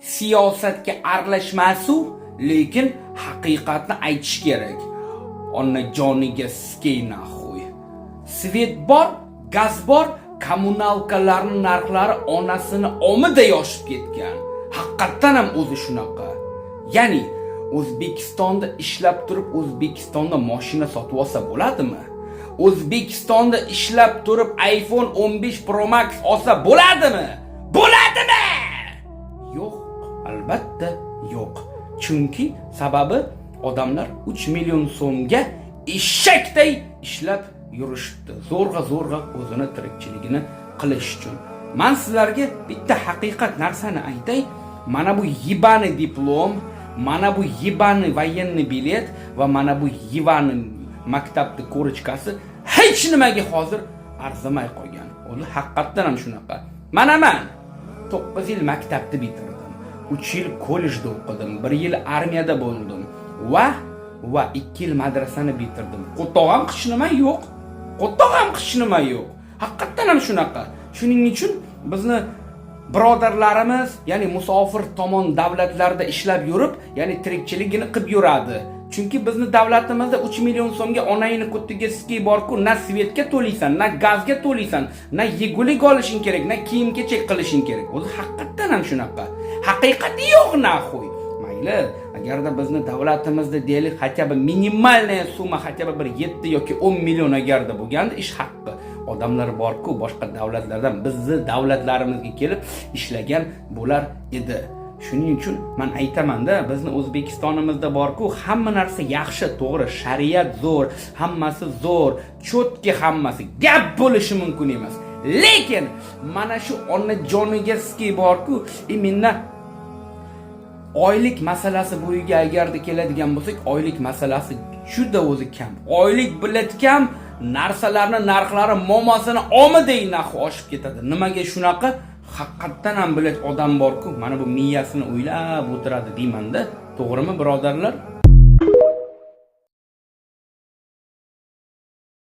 siyosatga aralashmasu, lekin haqiqatni aytish kerak. Onajoniga skey naxuy. Svet bor, gaz bor, kommunalkalarning narxlari onasini omiday oshib ketgan. Haqiqatan ham o'zi shunaqa. Ya'ni O'zbekistonda ishlab turib O'zbekistonda mashina sotib olsa bo'ladimi? O'zbekistonda ishlab turib iPhone 15 Pro Max olsa bo'ladimi? Bo'ladimi? Yo'q, albatta yo'q. Chunki sababi odamlar 3 million so'mga eshakday ishlab yurishdi. Zo'rg'a o'zini tirikchiligini qilish uchun. Men sizlarga bitta haqiqat narsani aytay. Mana bu yibani diplom, mana bu yibani военный bilet va mana bu yibani maktabning ko'richkasi hech nimaga hozir arzimay qolgan. O'zi haqiqatan ham shunaqa. Mana men 9 yil maktabni bitirdim. 3 yil kollejda o'qidim, 1 yil armiyada bo'ldim va 2 yil madrasani bitirdim. Qo'tog'am qish nima yo'q. Haqiqatan ham shunaqa. Shuning uchun bizni birodarlarimiz, ya'ni musofir tomon davlatlarda ishlab yurib, ya'ni tirikchiligini qilib yuradi. Chunki bizni davlatimizda 3 million so'mga onangni kutiga skey bor-ku, na svetga to'laysan, na gazga to'laysan, na yegulik olishing kerak, na kiyim-kechak qilishing kerak. O'zi haqiqatan ham shunaqa. Haqiqati yo'q naxuy. Mayli, agarda bizni davlatimizda deylik, hatto minimalniy summa, hatto bir 7 yoki 10 million agarda bo'lganda ish haqqi. Odamlar bor-ku, boshqa davlatlardan bizni davlatlarimizga kelib ishlagan bo'lar edi. Shuning uchun men aytaman-da, bizni O'zbekistonimizda bor-ku, hamma narsa yaxshi, to'g'ri, shariat zo'r, hammasi zo'r, cho'tki hammasi. Gap bo'lishi mumkin emas. Lekin mana shu onajoniga skey bor-ku, mendan oylik masalasi bo'yiga agarda keladigan bo'lsak, oylik masalasi juda o'zi kam. Oylik bilet kam, narsalarning narxlari momosini omiday narxi oshib ketadi. Nimaga shunaqa? Haqiqatan ham bilet odam bor-ku, mana bu miyasini o'ylab o'tiradi deyman-da. To'g'rimi, birodarlar?